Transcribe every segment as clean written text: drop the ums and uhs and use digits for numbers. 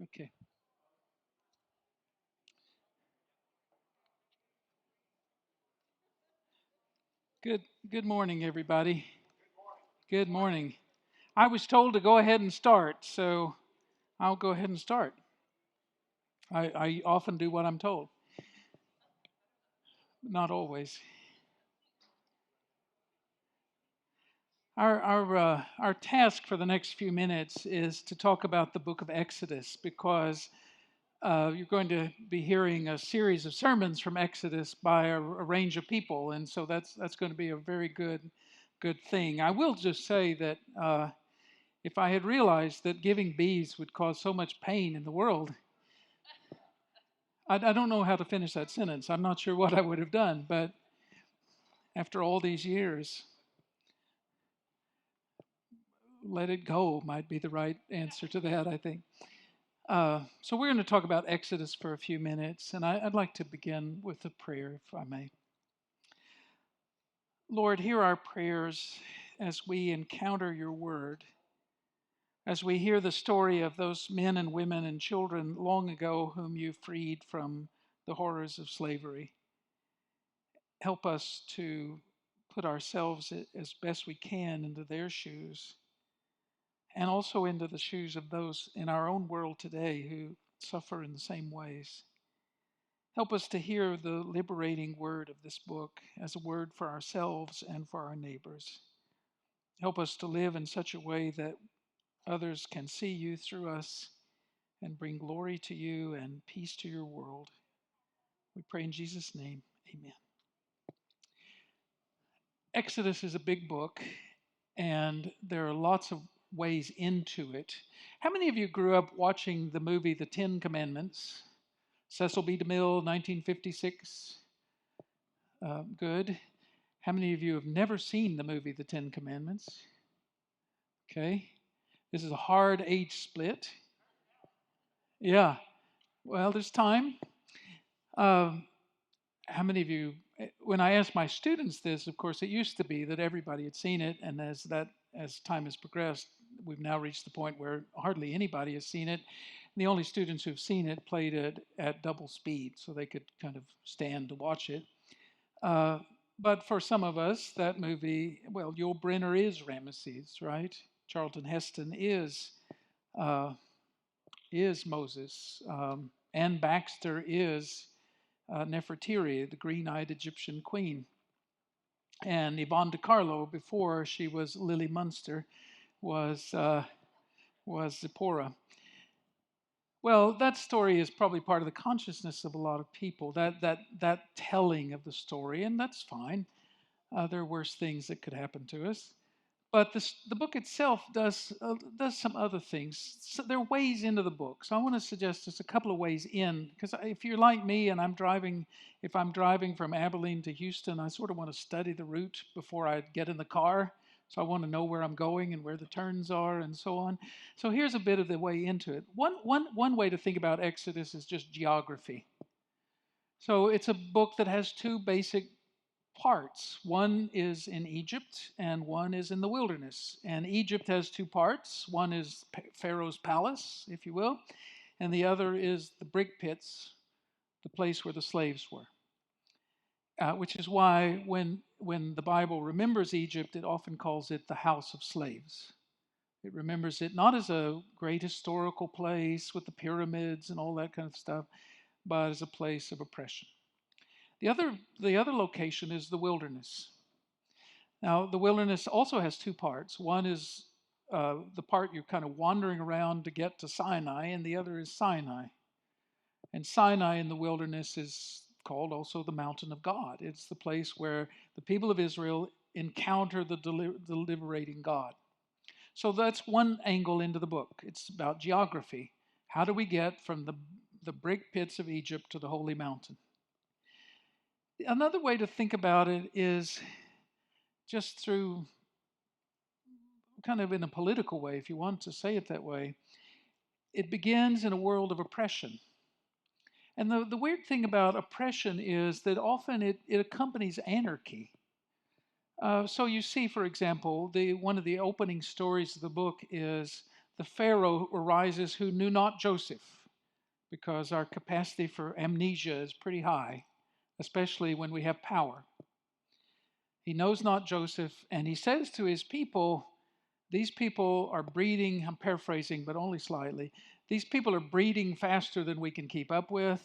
Okay. Good good morning, everybody. Good morning. I was told to go ahead and start, so I'll go ahead and start. I often do what I'm told, not always. Our task for the next few minutes is to talk about the book of Exodus because you're going to be hearing a series of sermons from Exodus by a range of people, and so that's going to be a very good thing. I will just say that if I had realized that giving bees would cause so much pain in the world, I don't know how to finish that sentence. I'm not sure what I would have done, but after all these years, let it go might be the right answer to that, I think. So we're going to talk about Exodus for a few minutes, and I'd like to begin with a prayer, if I may. Lord, hear our prayers as we encounter your word, as we hear the story of those men and women and children long ago whom you freed from the horrors of slavery. Help us to put ourselves as best we can into their shoes and also into the shoes of those in our own world today who suffer in the same ways. Help us to hear the liberating word of this book as a word for ourselves and for our neighbors. Help us to live in such a way that others can see you through us and bring glory to you and peace to your world. We pray in Jesus' name, amen. Exodus is a big book, and there are lots of ways into it. How many of you grew up watching the movie The Ten Commandments? Cecil B. DeMille, 1956. Good. How many of you have never seen the movie The Ten Commandments? Okay. This is a hard age split. Yeah. Well, there's time. Um, how many of you, when I asked my students this, of course, it used to be that everybody had seen it, and as time has progressed, we've now reached the point where hardly anybody has seen it. And the only students who've seen it played it at double speed, so they could kind of stand to watch it. Uh, but for some of us, that movie, well, Yul Brynner is Ramesses, right? Charlton Heston uh, is Moses. Anne Baxter is Nefertiri, the green-eyed Egyptian queen. And Yvonne de Carlo, before she was Lily Munster, was Zipporah. Well, that story is probably part of the consciousness of a lot of people. That telling of the story, and that's fine. There are worse things that could happen to us. But the book itself does some other things. So there are ways into the book. So I want to suggest just a couple of ways in, because if you're like me and if I'm driving from Abilene to Houston, I sort of want to study the route before I get in the car. So I want to know where I'm going and where the turns are and so on. So here's a bit of the way into it. One way to think about Exodus is just geography. So it's a book that has two basic parts. One is in Egypt and one is in the wilderness. And Egypt has two parts. One is Pharaoh's palace, if you will, and the other is the brick pits, the place where the slaves were. Which is why when the Bible remembers Egypt, it often calls it the house of slaves. It remembers it not as a great historical place with the pyramids and all that kind of stuff, but as a place of oppression. The other location is the wilderness. Now, the wilderness also has two parts. One is the part you're kind of wandering around to get to Sinai, and the other is Sinai. And Sinai in the wilderness is called also the mountain of God. It's the place where the people of Israel encounter the liberating God. So that's one angle into the book. It's about geography. How do we get from the brick pits of Egypt to the holy mountain? Another way to think about it is just through kind of in a political way, if you want to say it that way. It begins in a world of oppression. And the weird thing about oppression is that often it accompanies anarchy. So you see, for example, one of the opening stories of the book is the Pharaoh arises who knew not Joseph, because our capacity for amnesia is pretty high, especially when we have power. He knows not Joseph, and he says to his people, these people are breeding, I'm paraphrasing, but only slightly. These people are breeding faster than we can keep up with,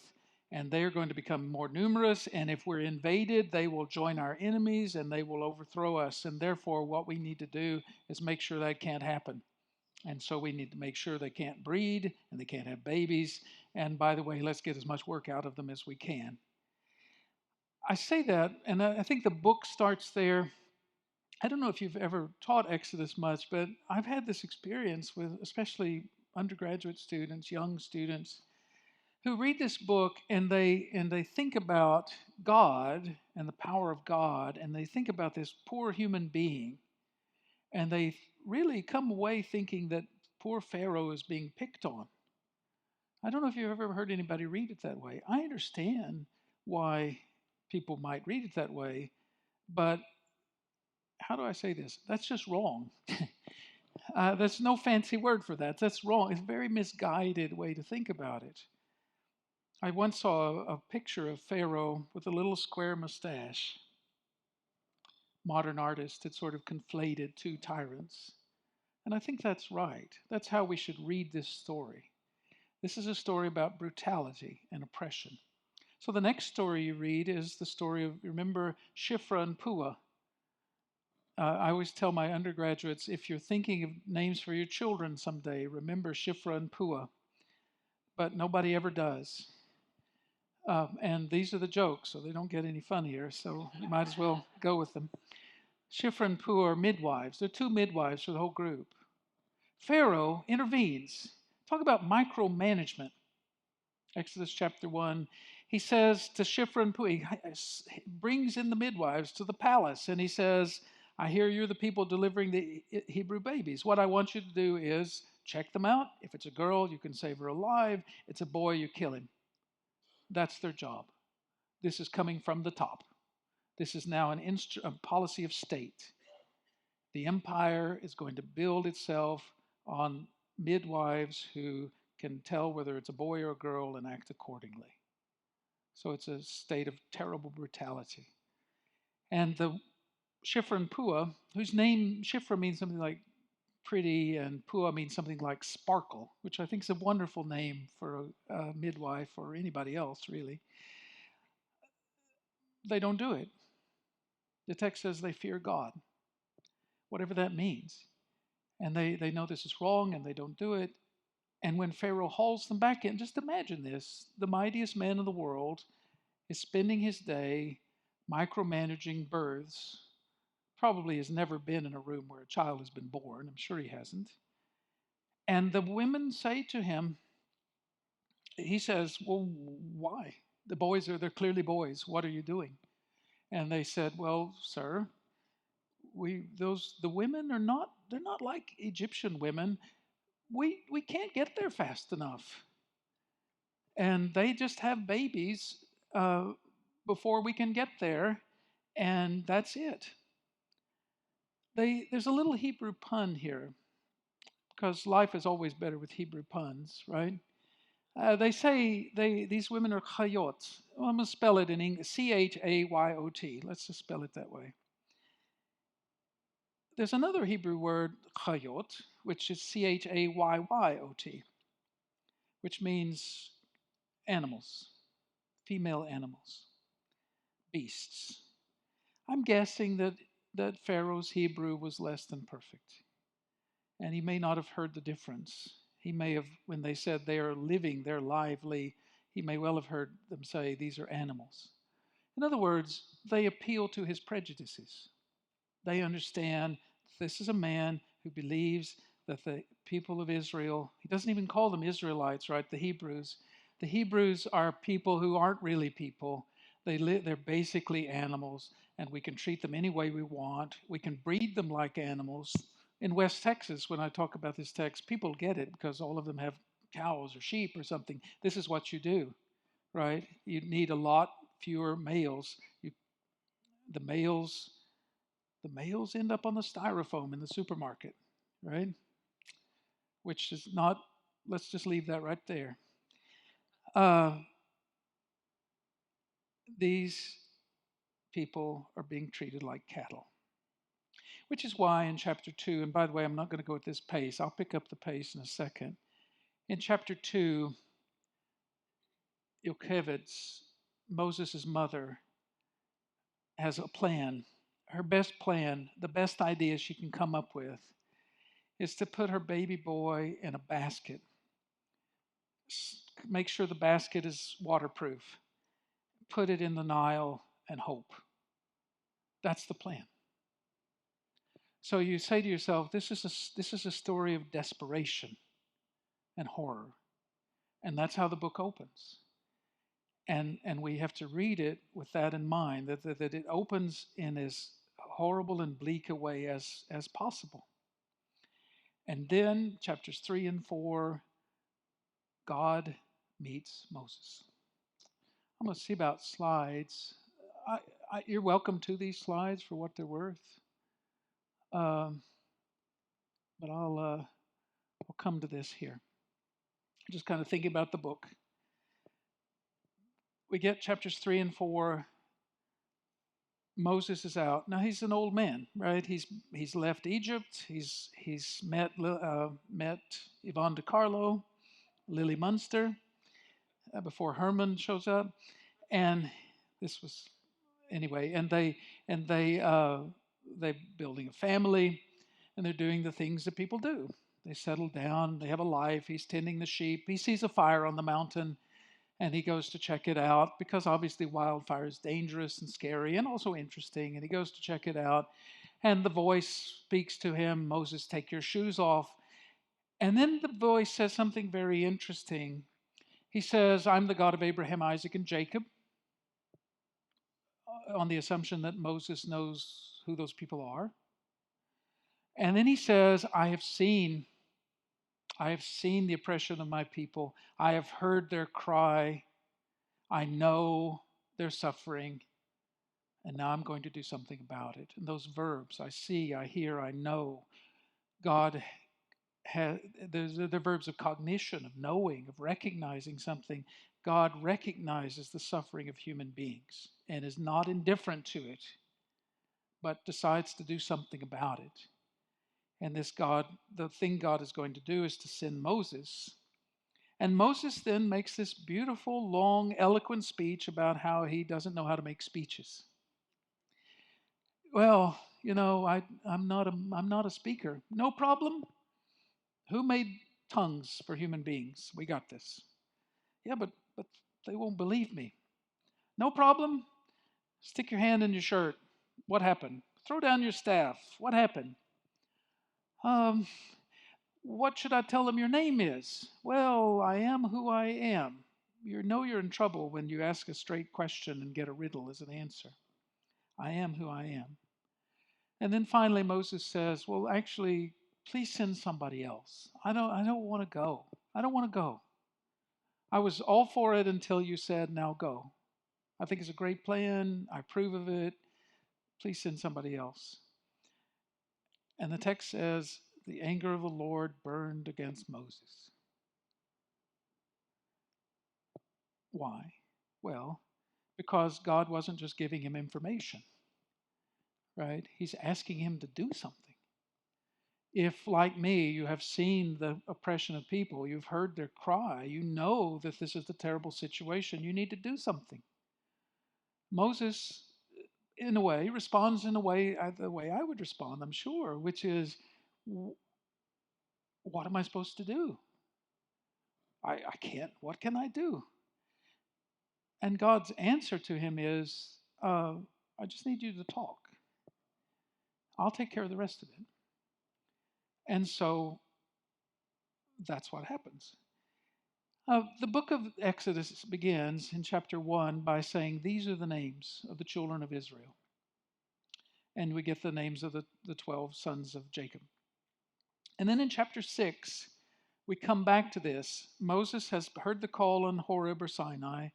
and they are going to become more numerous. And if we're invaded, they will join our enemies and they will overthrow us. And therefore, what we need to do is make sure that can't happen. And so we need to make sure they can't breed and they can't have babies. And by the way, let's get as much work out of them as we can. I say that, and I think the book starts there. I don't know if you've ever taught Exodus much, but I've had this experience with especially undergraduate students, young students, who read this book and they think about God and the power of God, and they think about this poor human being, and they really come away thinking that poor Pharaoh is being picked on. I don't know if you've ever heard anybody read it that way. I understand why people might read it that way, but how do I say this? That's just wrong. There's no fancy word for that. That's wrong. It's a very misguided way to think about it. I once saw a picture of Pharaoh with a little square mustache. Modern artists had sort of conflated two tyrants. And I think that's right. That's how we should read this story. This is a story about brutality and oppression. So the next story you read is the story of, remember, Shiphrah and Puah. I always tell my undergraduates, if you're thinking of names for your children someday, remember Shiphrah and Puah. But nobody ever does. And these are the jokes, so they don't get any funnier, so you might as well go with them. Shiphrah and Puah are midwives. They're two midwives for the whole group. Pharaoh intervenes. Talk about micromanagement. Exodus chapter 1. He says to Shiphrah and Puah, he brings in the midwives to the palace, and he says, I hear you're the people delivering the Hebrew babies. What I want you to do is check them out. If it's a girl, you can save her alive. It's a boy, you kill him. That's their job. This is coming from the top. This is now a policy of state. The empire is going to build itself on midwives who can tell whether it's a boy or a girl and act accordingly. So it's a state of terrible brutality. And the Shiphrah and Puah, whose name Shiphrah means something like pretty and Puah means something like sparkle, which I think is a wonderful name for a midwife or anybody else, really. They don't do it. The text says they fear God, whatever that means. And they know this is wrong and they don't do it. And when Pharaoh hauls them back in, just imagine this, the mightiest man in the world is spending his day micromanaging births. Probably has never been in a room where a child has been born. I'm sure he hasn't. And the women say to him, he says, well, why? They're clearly boys. What are you doing? And they said, well, sir, the women they're not like Egyptian women. We can't get there fast enough. And they just have babies before we can get there, and that's it. There's a little Hebrew pun here, because life is always better with Hebrew puns, right? They say these women are chayot. Well, I'm going to spell it in English, Chayot. Let's just spell it that way. There's another Hebrew word, chayot, which is Chayyot, which means animals, female animals, beasts. I'm guessing that Pharaoh's Hebrew was less than perfect. And he may not have heard the difference. He may have, when they said they are living, they're lively, he may well have heard them say these are animals. In other words, they appeal to his prejudices. They understand this is a man who believes that the people of Israel, he doesn't even call them Israelites, right? The Hebrews are people who aren't really people. They're basically animals, and we can treat them any way we want. We can breed them like animals. In West Texas, when I talk about this text, people get it because all of them have cows or sheep or something. This is what you do, right? You need a lot fewer males. The males end up on the styrofoam in the supermarket, right? which is not, let's just leave that right there. Uh, these people are being treated like cattle, which is why in chapter 2, and by the way, I'm not going to go at this pace, I'll pick up the pace in a second. In chapter 2, Yocheved, Moses' mother, has a plan. Her best plan, the best idea she can come up with, is to put her baby boy in a basket. Make sure the basket is waterproof. Put it in the Nile and hope. That's the plan. So you say to yourself, this is a story of desperation and horror. And that's how the book opens. And we have to read it with that in mind, that it opens in as horrible and bleak a way as possible. And then chapters 3 and 4, God meets Moses. I'm going to see about slides. You're welcome to these slides for what they're worth. But I'll come to this here. Just kind of thinking about the book. We get chapters 3 and 4. Moses is out. Now he's an old man, right? He's left Egypt. He's met Yvonne DiCarlo, Lily Munster, before Herman shows up, and this was anyway. And they building a family, and they're doing the things that people do. They settle down. They have a life. He's tending the sheep. He sees a fire on the mountain. And he goes to check it out because obviously wildfire is dangerous and scary and also interesting. And he goes to check it out. And the voice speaks to him, Moses, take your shoes off. And then the voice says something very interesting. He says, I'm the God of Abraham, Isaac, and Jacob, on the assumption that Moses knows who those people are. And then he says, I have seen the oppression of my people. I have heard their cry. I know their suffering, and now I'm going to do something about it. And those verbs, I see, I hear, I know, God has, they're verbs of cognition, of knowing, of recognizing something. God recognizes the suffering of human beings and is not indifferent to it, but decides to do something about it. And the thing God is going to do is to send Moses. And Moses then makes this beautiful, long, eloquent speech about how he doesn't know how to make speeches. Well, I'm not a speaker. No problem. Who made tongues for human beings? We got this. Yeah, but they won't believe me. No problem. Stick your hand in your shirt. What happened? Throw down your staff. What happened? Um, what should I tell them your name is? Well, I am who I am. You're in trouble when you ask a straight question and get a riddle as an answer. I am who I am. And then finally Moses says, well, actually, please send somebody else. I don't want to go. I don't want to go. I was all for it until you said, now go. I think it's a great plan. I approve of it. Please send somebody else. And the text says, the anger of the Lord burned against Moses. Why? Well, because God wasn't just giving him information, right? He's asking him to do something. If, like me, you have seen the oppression of people, you've heard their cry, you know that this is a terrible situation, you need to do something. Moses, in a way, responds in a way, the way I would respond, I'm sure, which is, what am I supposed to do? I can't. What can I do? And God's answer to him is, I just need you to talk. I'll take care of the rest of it. And so that's what happens. The book of Exodus begins in chapter 1 by saying, these are the names of the children of Israel. And we get the names of the 12 sons of Jacob. And then in chapter 6, we come back to this. Moses has heard the call on Horeb or Sinai.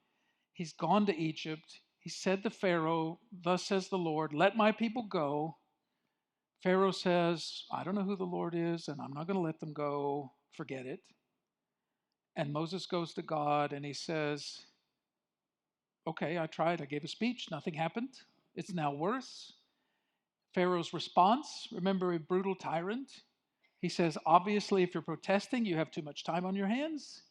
He's gone to Egypt. He said to Pharaoh, thus says the Lord, let my people go. Pharaoh says, I don't know who the Lord is, and I'm not going to let them go. Forget it. And Moses goes to God and he says, okay, I tried. I gave a speech. Nothing happened. It's now worse. Pharaoh's response, remember, a brutal tyrant. He says, obviously, if you're protesting, you have too much time on your hands.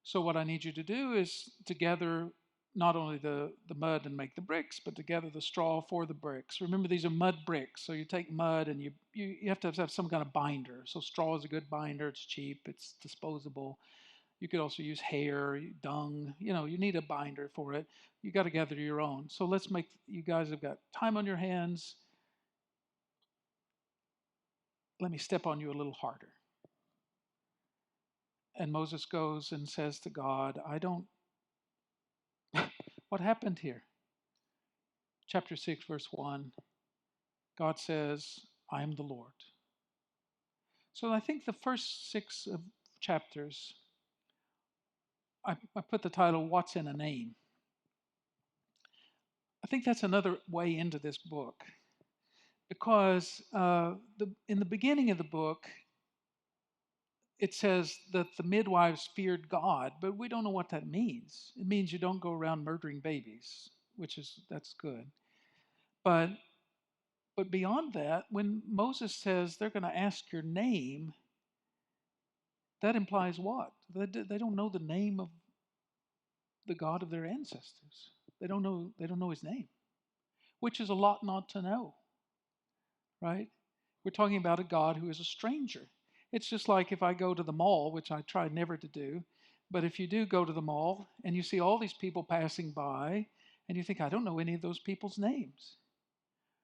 So what I need you to do is to gather not only the mud and make the bricks, but to gather the straw for the bricks. Remember, these are mud bricks. So you take mud and you have to have some kind of binder. So straw is a good binder. It's cheap. It's disposable. You could also use hair, dung. You need a binder for it. You got to gather your own. So let's make, you guys have got time on your hands. Let me step on you a little harder. And Moses goes and says to God, what happened here? Chapter 6, verse 1, God says, I am the Lord. So I think the first six chapters, I put the title, What's in a Name? I think that's another way into this book. Because in the beginning of the book, it says that the midwives feared God, but we don't know what that means. It means you don't go around murdering babies, that's good. But beyond that, when Moses says they're going to ask your name, that implies what? They don't know the name of the God of their ancestors. They don't know his name, which is a lot not to know, right? We're talking about a God who is a stranger. It's just like if I go to the mall, which I try never to do, but if you do go to the mall and you see all these people passing by and you think, I don't know any of those people's names.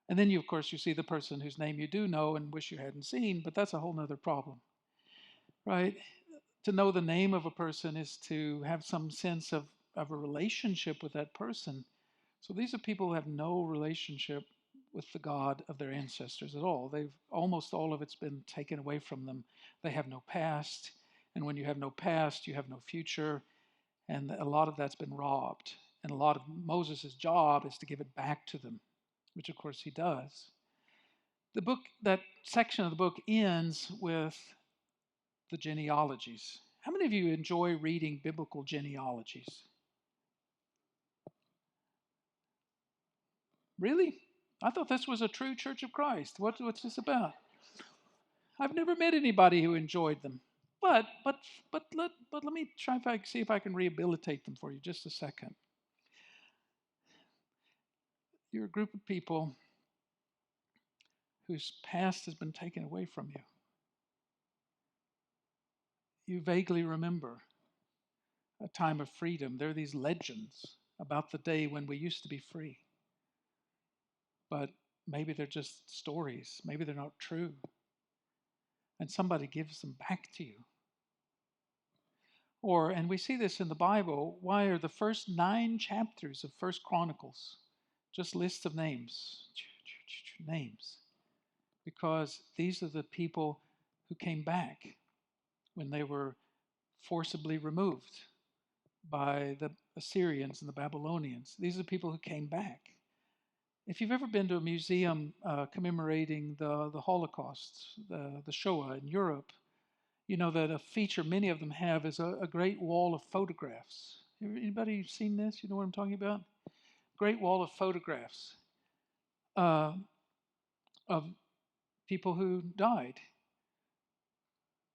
And then of course, you see the person whose name you do know and wish you hadn't seen, but that's a whole nother problem, right? To know the name of a person is to have some sense of a relationship with that person. So these are people who have no relationship with the God of their ancestors at all. Almost all of it's been taken away from them. They have no past. And when you have no past, you have no future. And a lot of that's been robbed. And a lot of Moses' job is to give it back to them, which of course he does. That section of the book ends with the genealogies. How many of you enjoy reading biblical genealogies? Really? I thought this was a true Church of Christ. What's this about? I've never met anybody who enjoyed them. But let me try see if I can rehabilitate them for you just a second. You're a group of people whose past has been taken away from you. You vaguely remember a time of freedom. There are these legends about the day when we used to be free. But maybe they're just stories. Maybe they're not true. And somebody gives them back to you. And we see this in the Bible, why are the first 9 chapters of First Chronicles just lists of names? Names. Because these are the people who came back when they were forcibly removed by the Assyrians and the Babylonians. These are people who came back. If you've ever been to a museum commemorating the Holocaust, the Shoah in Europe, you know that a feature many of them have is a great wall of photographs. Anybody seen this? You know what I'm talking about? Great wall of photographs uh, of people who died.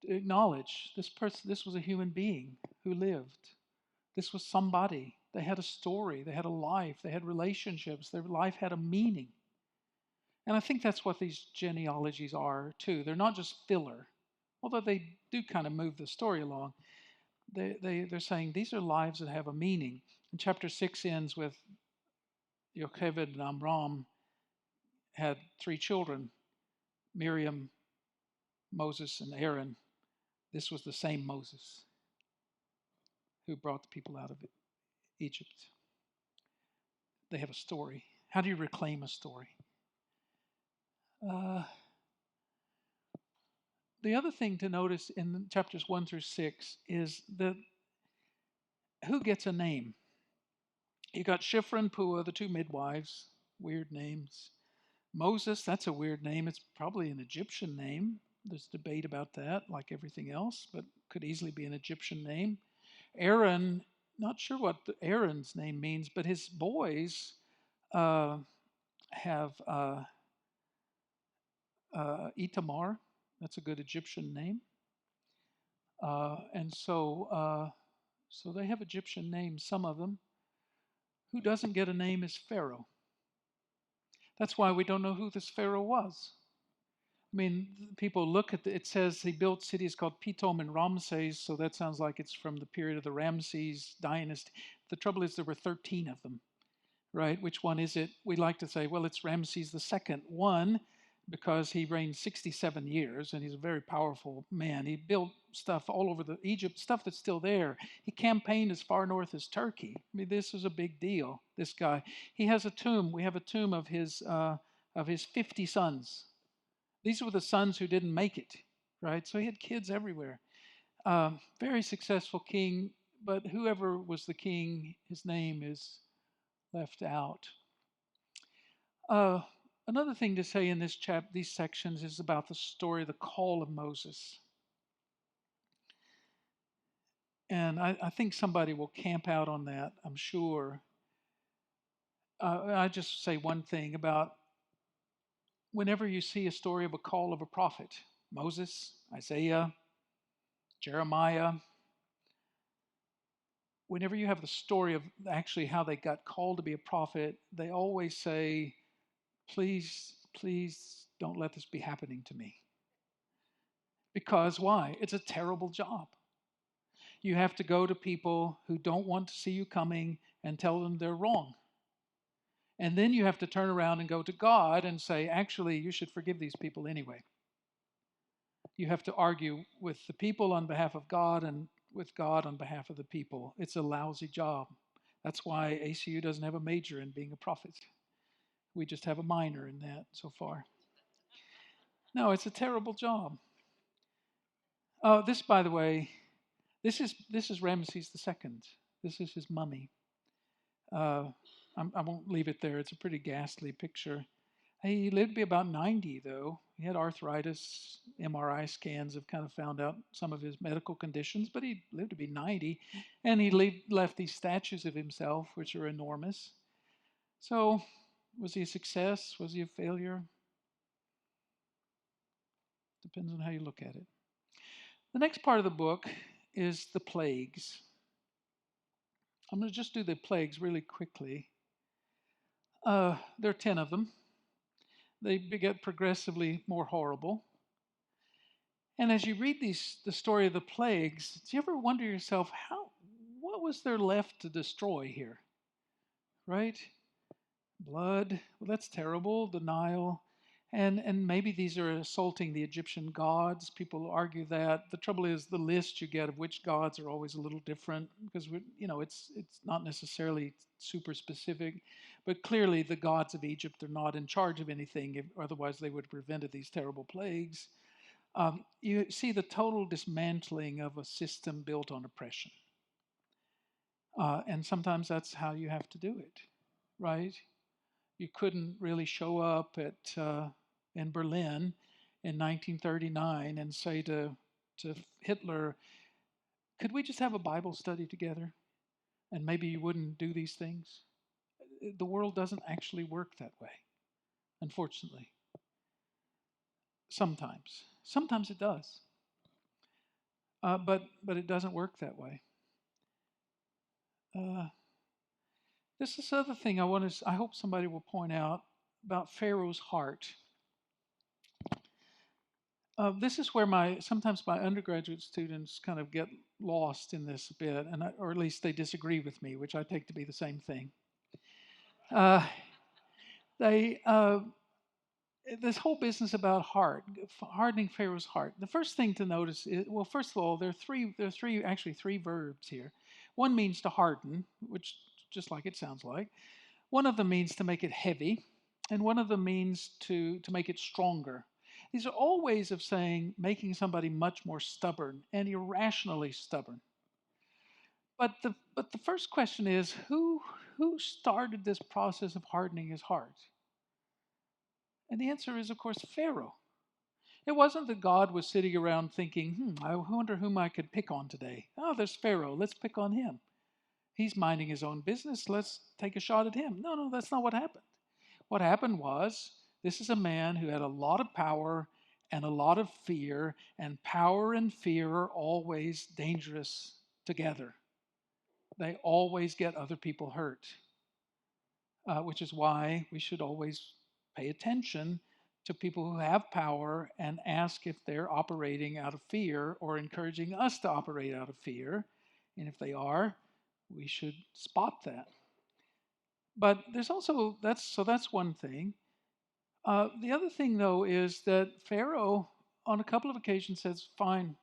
To acknowledge this person, this was a human being who lived. This was somebody. They had a story. They had a life. They had relationships. Their life had a meaning. And I think that's what these genealogies are too. They're not just filler, although they do kind of move the story along. They're saying these are lives that have a meaning. And chapter 6 ends with Yocheved and Amram had 3 children, Miriam, Moses, and Aaron. This was the same Moses who brought the people out of Egypt. They have a story. How do you reclaim a story? The other thing to notice in chapters 1 through 6 is that who gets a name? You got Shiphrah and Puah, the 2 midwives, weird names. Moses, that's a weird name. It's probably an Egyptian name. There's debate about that, like everything else, but could easily be an Egyptian name. Aaron, not sure what Aaron's name means, but his boys uh, have Itamar. That's a good Egyptian name. And so they have Egyptian names, some of them. Who doesn't get a name is Pharaoh. That's why we don't know who this Pharaoh was. I mean, people look at it says he built cities called Pitom and Ramses, so that sounds like it's from the period of the Ramses dynasty. The trouble is there were 13 of them, right? Which one is it? We like to say, well, it's Ramses the second. One, because he reigned 67 years and he's a very powerful man. He built stuff all over the Egypt, stuff that's still there. He campaigned as far north as Turkey. I mean, this is a big deal, this guy. He has a tomb. We have a tomb of his 50 sons. These were the sons who didn't make it, right? So he had kids everywhere. Very successful king, but whoever was the king, his name is left out. Another thing to say in these sections is about the story, the call of Moses. And I think somebody will camp out on that, I'm sure. I just say one thing about whenever you see a story of a call of a prophet, Moses, Isaiah, Jeremiah, whenever you have the story of actually how they got called to be a prophet, they always say, please, please don't let this be happening to me. Because why? It's a terrible job. You have to go to people who don't want to see you coming and tell them they're wrong. And then you have to turn around and go to God and say, actually, you should forgive these people anyway. You have to argue with the people on behalf of God and with God on behalf of the people. It's a lousy job. That's why ACU doesn't have a major in being a prophet. We just have a minor in that so far. No, it's a terrible job. Oh, this, by the way, this is Ramses II. This is his mummy. Uh, I won't leave it there. It's a pretty ghastly picture. He lived to be about 90, though. He had arthritis. MRI scans have kind of found out some of his medical conditions, but he lived to be 90. And he left these statues of himself, which are enormous. So, was he a success? Was he a failure? Depends on how you look at it. The next part of the book is the plagues. I'm going to just do the plagues really quickly. There are 10 of them. They get progressively more horrible. And as you read the story of the plagues, do you ever wonder yourself, what was there left to destroy here? Right? Blood, well, that's terrible. The Nile. And maybe these are assaulting the Egyptian gods. People argue that. The trouble is the list you get of which gods are always a little different because it's not necessarily super specific. But clearly the gods of Egypt are not in charge of anything, otherwise they would have prevented these terrible plagues. You see the total dismantling of a system built on oppression. And sometimes that's how you have to do it, right? You couldn't really show up in Berlin in 1939 and say to Hitler, could we just have a Bible study together? And maybe you wouldn't do these things. The world doesn't actually work that way, unfortunately. Sometimes it does. But it doesn't work that way. This is the other thing I hope somebody will point out about Pharaoh's heart. This is where sometimes my undergraduate students kind of get lost in this a bit, or at least they disagree with me, which I take to be the same thing. They this whole business about hardening Pharaoh's heart. The first thing to notice is, well, first of all, there are actually three verbs here. One means to harden, which just like it sounds like. One of them means to make it heavy, and one of them means to make it stronger. These are all ways of saying making somebody much more stubborn and irrationally stubborn. But the first question is who started this process of hardening his heart? And the answer is, of course, Pharaoh. It wasn't that God was sitting around thinking, I wonder whom I could pick on today. Oh, there's Pharaoh. Let's pick on him. He's minding his own business. Let's take a shot at him. No, that's not what happened. What happened was this is a man who had a lot of power and a lot of fear, and power and fear are always dangerous together. They always get other people hurt, which is why we should always pay attention to people who have power and ask if they're operating out of fear or encouraging us to operate out of fear. And if they are, we should spot that. But there's also, that's one thing. The other thing, though, is that Pharaoh, on a couple of occasions, says, fine,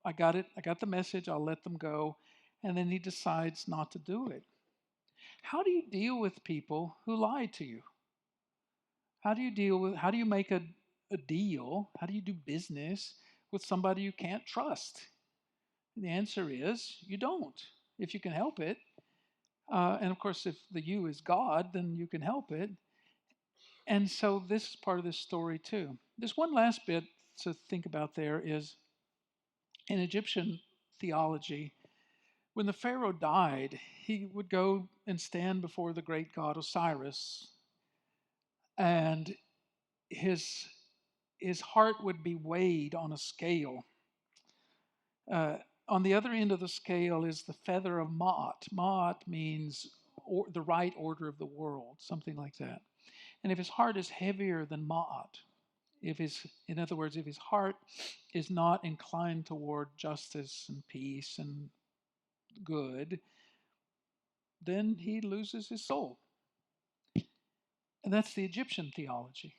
I got it. I got the message. I'll let them go. And then he decides not to do it. How do you deal with people who lie to you? How do you make a deal? How do you do business with somebody you can't trust? And the answer is you don't, if you can help it. And of course, if the you is God, then you can help it. And so this is part of this story too. There's one last bit to think about there is in Egyptian theology, when the Pharaoh died, he would go and stand before the great god Osiris, and his heart would be weighed on a scale. On the other end of the scale is the feather of Ma'at. Ma'at means the right order of the world, something like that. And if his heart is heavier than Ma'at, in other words, if his heart is not inclined toward justice and peace and good, then he loses his soul. And that's the Egyptian theology.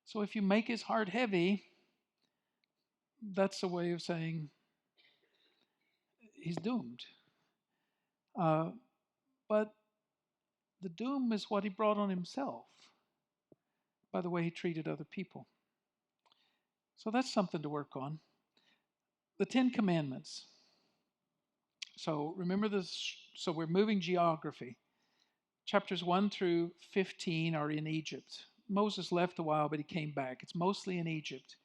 So if you make his heart heavy, that's a way of saying he's doomed. But the doom is what he brought on himself by the way he treated other people. So that's something to work on. The 10 Commandments. So remember this. So we're moving geography. Chapters 1 through 15 are in Egypt. Moses left a while, but he came back. It's mostly in Egypt.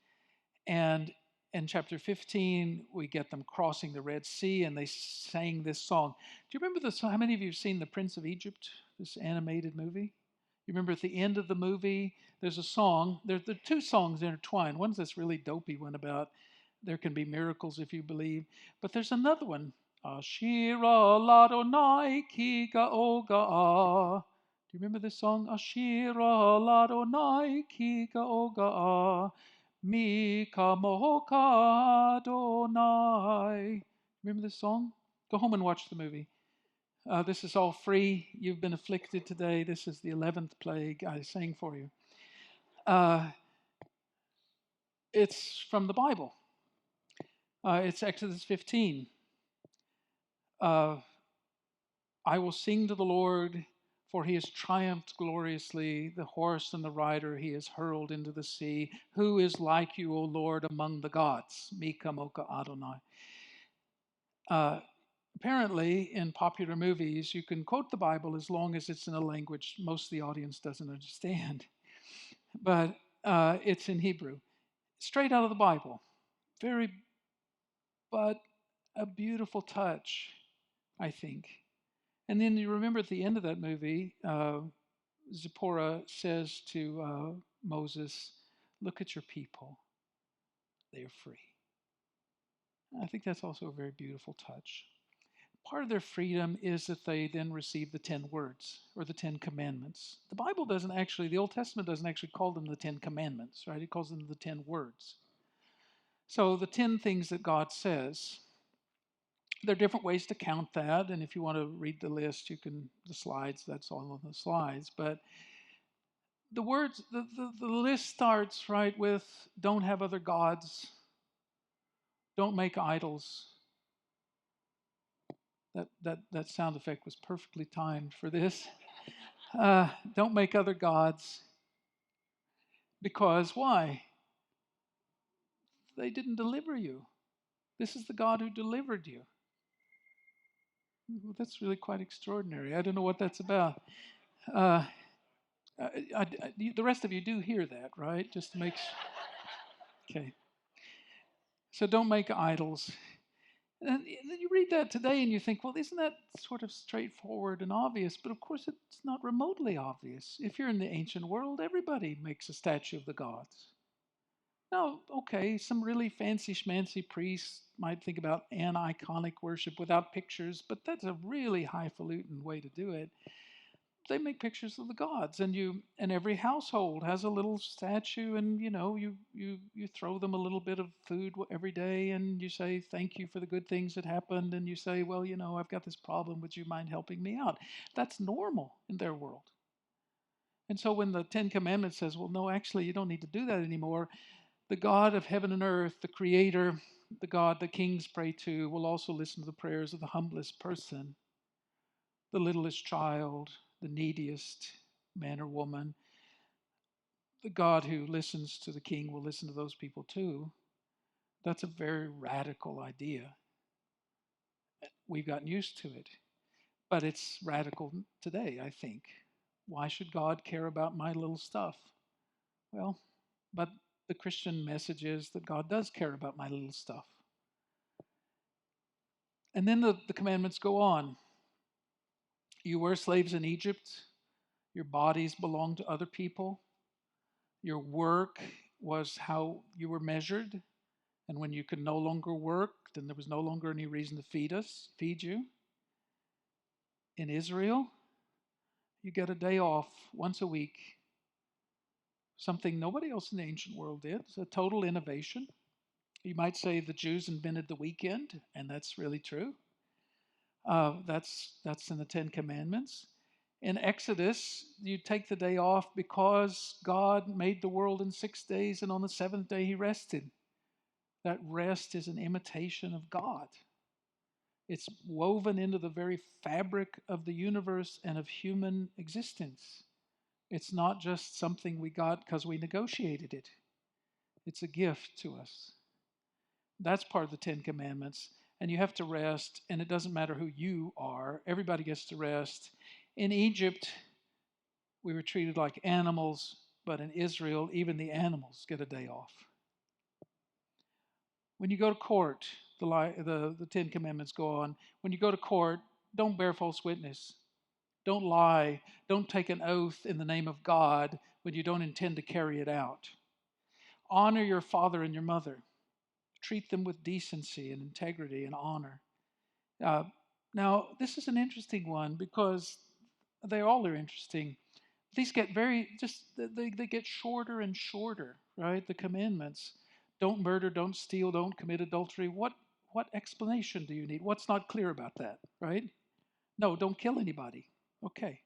And in chapter 15, we get them crossing the Red Sea, and they sang this song. Do you remember this? How many of you have seen The Prince of Egypt, this animated movie? You remember at the end of the movie, there's a song. There are two songs intertwined. One's this really dopey one about there can be miracles if you believe. But there's another one. Ashira ladonai ki ga'oga'a. Do you remember this song? Ashira ladonai ki ga'oga'a. Mi kamoka Adonai. Remember this song? Go home and watch the movie. This is all free. You've been afflicted today. This is the 11th plague I sang for you. It's from the Bible. It's Exodus 15. I will sing to the Lord, for he has triumphed gloriously. The horse and the rider he has hurled into the sea. Who is like you, O Lord, among the gods? Mika Moka Adonai. Apparently, in popular movies, you can quote the Bible as long as it's in a language most of the audience doesn't understand. But it's in Hebrew. Straight out of the Bible. But a beautiful touch, I think. And then you remember at the end of that movie, Zipporah says to Moses, look at your people. They are free. I think that's also a very beautiful touch. Part of their freedom is that they then receive the 10 words or the 10 commandments. The Old Testament doesn't actually call them the 10 commandments, right? It calls them the 10 words. So the 10 things that God says. There are different ways to count that, and if you want to read the list, the slides, that's all on the slides. But the words, the list starts right with don't have other gods, don't make idols. That sound effect was perfectly timed for this. Don't make other gods. Because why? They didn't deliver you. This is the God who delivered you. Well, that's really quite extraordinary. I don't know what that's about. The rest of you do hear that, right? Just to make okay. So don't make idols. And then you read that today and you think, well, isn't that sort of straightforward and obvious? But of course, it's not remotely obvious. If you're in the ancient world, everybody makes a statue of the gods. Now, okay, some really fancy schmancy priests might think about an iconic worship without pictures, but that's a really highfalutin way to do it. They make pictures of the gods, and every household has a little statue, and you throw them a little bit of food every day, and you say thank you for the good things that happened, and you say, well, I've got this problem, would you mind helping me out? That's normal in their world. And so when the Ten Commandments says, well, no, actually you don't need to do that anymore, the God of heaven and earth, the creator, the God the kings pray to, will also listen to the prayers of the humblest person, the littlest child, the neediest man or woman. The God who listens to the king will listen to those people too. That's a very radical idea. We've gotten used to it, but it's radical today, I think. Why should God care about my little stuff? Well, but the Christian message is that God does care about my little stuff. And then the commandments go on. You were slaves in Egypt. Your bodies belonged to other people. Your work was how you were measured. And when you could no longer work, then there was no longer any reason to feed you. In Israel, you get a day off once a week, something nobody else in the ancient world did. It's a total innovation. You might say the Jews invented the weekend, and that's really true. That's in the Ten Commandments. In Exodus, you take the day off because God made the world in 6 days, and on the seventh day he rested. That rest is an imitation of God. It's woven into the very fabric of the universe and of human existence. It's not just something we got because we negotiated it. It's a gift to us. That's part of the Ten Commandments. And you have to rest, and it doesn't matter who you are. Everybody gets to rest. In Egypt, we were treated like animals, but in Israel, even the animals get a day off. When you go to court, the Ten Commandments go on. When you go to court, don't bear false witness. Don't lie. Don't take an oath in the name of God when you don't intend to carry it out. Honor your father and your mother. Treat them with decency and integrity and honor. Now, this is an interesting one because they all are interesting. These get they get shorter and shorter, right? The commandments. Don't murder, don't steal, don't commit adultery. What explanation do you need? What's not clear about that, right? No, don't kill anybody. Okay.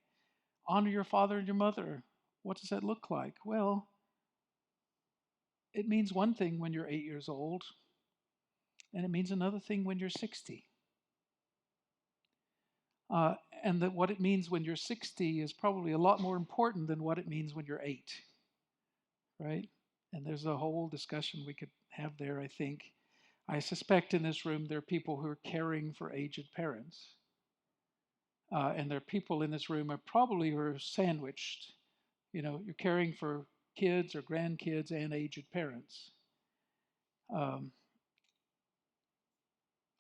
Honor your father and your mother. What does that look like? Well, it means one thing when you're 8 years old, and it means another thing when you're 60. And that what it means when you're 60 is probably a lot more important than what it means when you're 8, right? And there's a whole discussion we could have there, I think. I suspect in this room there are people who are caring for aged parents. And there are people in this room who are sandwiched. You're caring for kids or grandkids and aged parents.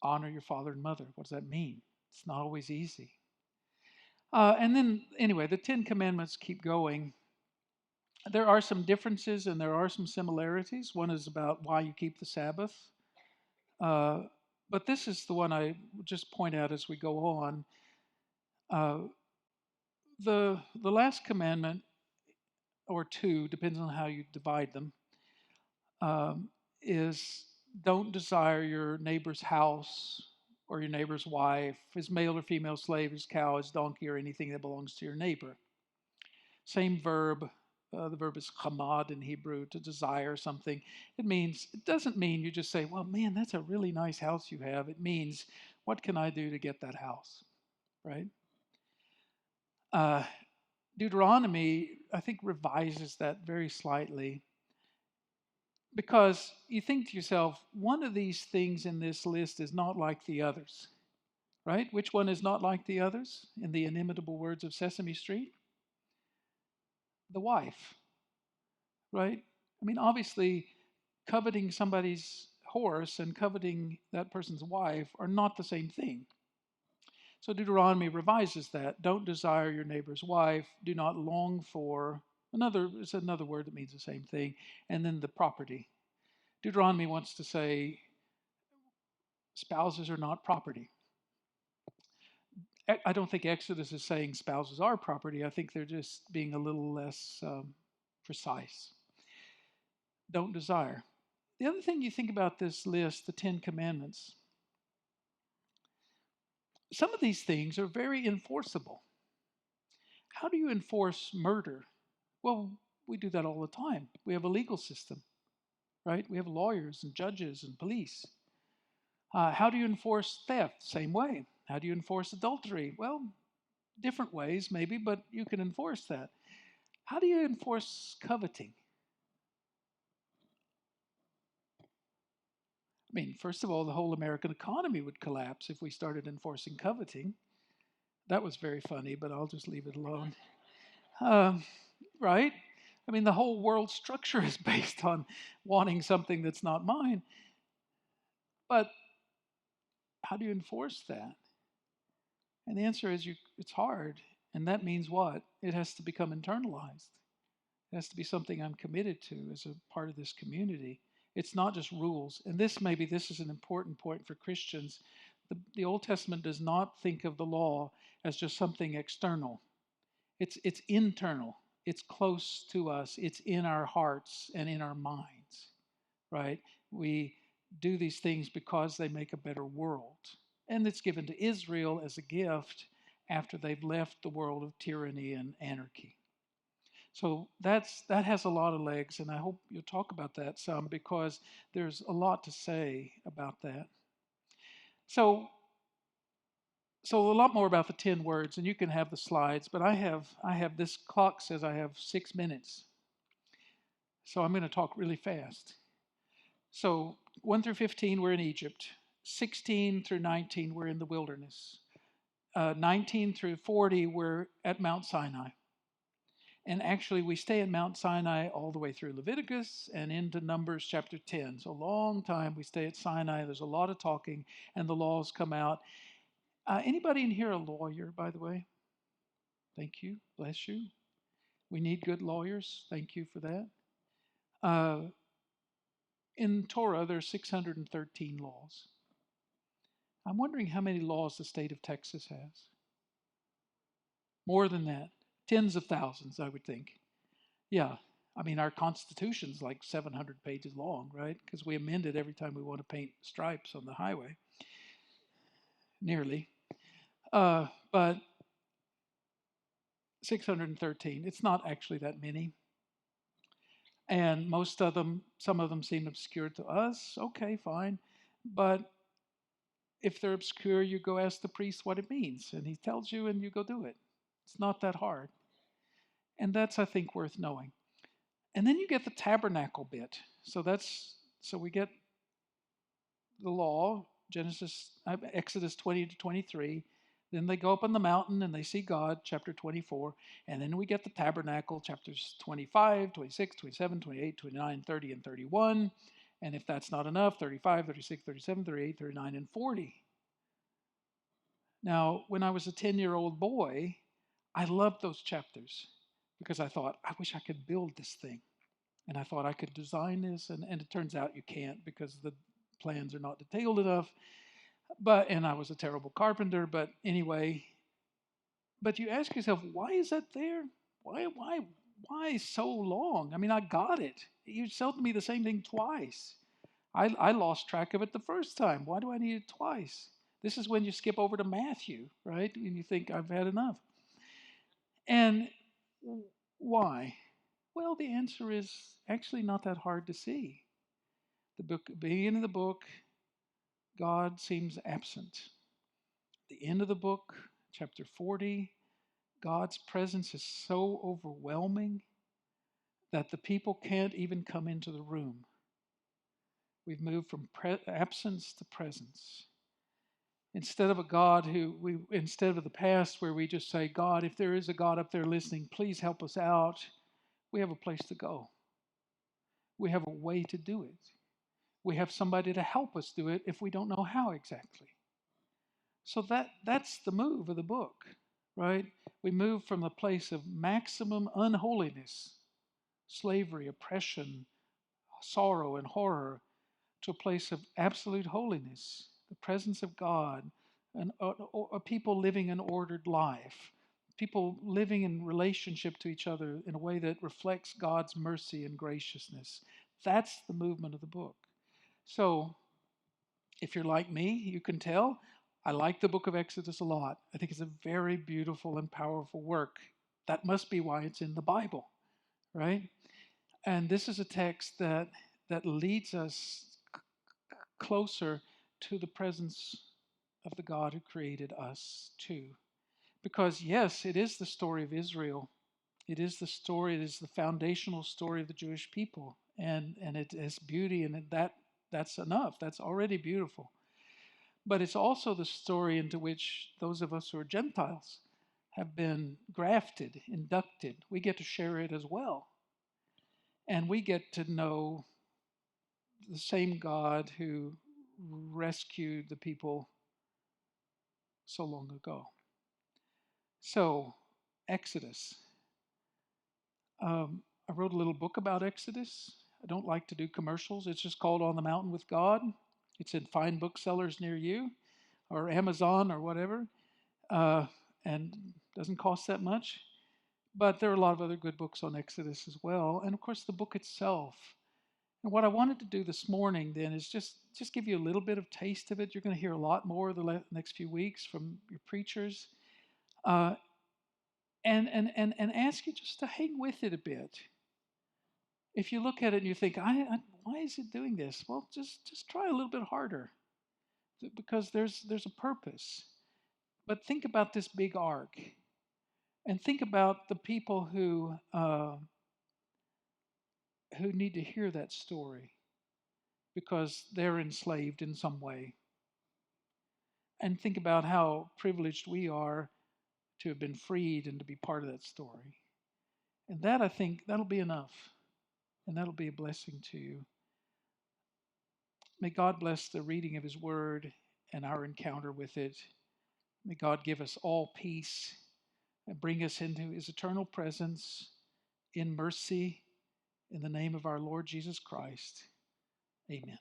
Honor your father and mother. What does that mean? It's not always easy. And then, anyway, the Ten Commandments keep going. There are some differences and there are some similarities. One is about why you keep the Sabbath. But this is the one I just point out as we go on. The last commandment, or two, depends on how you divide them, is don't desire your neighbor's house or your neighbor's wife, his male or female slave, his cow, his donkey, or anything that belongs to your neighbor. Same verb. The verb is chamad in Hebrew, to desire something. It doesn't mean you just say, well, man, that's a really nice house you have. It means, what can I do to get that house, right? Deuteronomy, I think, revises that very slightly because you think to yourself, one of these things in this list is not like the others, right? Which one is not like the others in the inimitable words of Sesame Street? the wife, right? I mean, obviously, coveting somebody's horse and coveting that person's wife are not the same thing. So Deuteronomy revises that. Don't desire your neighbor's wife. Do not long for it's another word that means the same thing. And then the property. Deuteronomy wants to say spouses are not property. I don't think Exodus is saying spouses are property. I think they're just being a little less precise. Don't desire. The other thing you think about this list, the 10 Commandments, some of these things are very enforceable. How do you enforce murder? Well, we do that all the time. We have a legal system, right? We have lawyers and judges and police. How do you enforce theft? Same way. How do you enforce adultery? Well, different ways maybe, but you can enforce that. How do you enforce coveting? I mean, first of all, the whole American economy would collapse if we started enforcing coveting. That was very funny, but I'll just leave it alone. Um, right? I mean, the whole world structure is based on wanting something that's not mine. But how do you enforce that? And the answer is it's hard. And that means what? It has to become internalized. It has to be something I'm committed to as a part of this community. It's not just rules. And this is an important point for Christians. The Old Testament does not think of the law as just something external. It's internal. It's close to us. It's in our hearts and in our minds, right? We do these things because they make a better world. And it's given to Israel as a gift after they've left the world of tyranny and anarchy. So that has a lot of legs, and I hope you'll talk about that some because there's a lot to say about that. So so a lot more about the 10 words, and you can have the slides, but I have this clock says I have 6 minutes. So I'm going to talk really fast. So 1 through 15, we're in Egypt. 16 through 19, we're in the wilderness. 19 through 40, we're at Mount Sinai. And actually, we stay at Mount Sinai all the way through Leviticus and into Numbers chapter 10. So a long time we stay at Sinai. There's a lot of talking, and the laws come out. Anybody in here a lawyer, by the way? Thank you. Bless you. We need good lawyers. Thank you for that. In Torah, there are 613 laws. I'm wondering how many laws the state of Texas has. More than that. Tens of thousands, I would think. Yeah. I mean, our Constitution's like 700 pages long, right? Because we amend it every time we want to paint stripes on the highway. Nearly. But 613, it's not actually that many. And most of them, some of them seem obscure to us. Okay, fine. But if they're obscure, you go ask the priest what it means, and he tells you, and you go do it. It's not that hard. And that's, I think, worth knowing. And then you get the tabernacle bit. So we get the law, Exodus 20 to 23. Then they go up on the mountain and they see God, chapter 24. And then we get the tabernacle, chapters 25, 26, 27, 28, 29, 30, and 31. And if that's not enough, 35, 36, 37, 38, 39, and 40. Now, when I was a 10-year-old boy, I loved those chapters because I thought, I wish I could build this thing. And I thought I could design this. And it turns out you can't because the plans are not detailed enough. And I was a terrible carpenter. But anyway, but you ask yourself, why is that there? Why so long? I mean, I got it. You sold me the same thing twice. I lost track of it the first time. Why do I need it twice? This is when you skip over to Matthew, right? And you think, I've had enough. And why? Well, the answer is actually not that hard to see. Beginning of the book, God seems absent. The end of the book, chapter 40, God's presence is so overwhelming that the people can't even come into the room. We've moved from absence to presence. Instead of instead of the past where we just say, God, if there is a God up there listening, please help us out. we have a place to go. We have a way to do it. We have somebody to help us do it if we don't know how exactly. So that's the move of the book, right? We move from a place of maximum unholiness, slavery, oppression, sorrow, and horror, to a place of absolute holiness, the presence of God, and a people living an ordered life, people living in relationship to each other in a way that reflects God's mercy and graciousness. That's the movement of the book. So, if you're like me, you can tell I like the book of Exodus a lot. I think it's a very beautiful and powerful work. That must be why it's in the Bible, right? And this is a text that leads us closer to the presence of the God who created us too. Because yes, it is the story of Israel. It is the foundational story of the Jewish people. And it has beauty, and that's enough. That's already beautiful. But it's also the story into which those of us who are Gentiles have been grafted, inducted. We get to share it as well. And we get to know the same God who rescued the people so long ago. So, Exodus. I wrote a little book about Exodus. I don't like to do commercials. It's just called On the Mountain with God. It's in fine booksellers near you, or Amazon, or whatever, and doesn't cost that much. But there are a lot of other good books on Exodus as well, and of course the book itself. And what I wanted to do this morning then is just give you a little bit of taste of it. You're going to hear a lot more the next few weeks from your preachers, uh, and ask you just to hang with it a bit. If you look at it and you think, why is it doing this? Well, just try a little bit harder, because there's a purpose. But think about this big arc, and think about the people who need to hear that story because they're enslaved in some way. And think about how privileged we are to have been freed and to be part of that story. And that, I think, that'll be enough. And that'll be a blessing to you. May God bless the reading of His Word and our encounter with it. May God give us all peace and bring us into His eternal presence in mercy, in the name of our Lord Jesus Christ. Amen.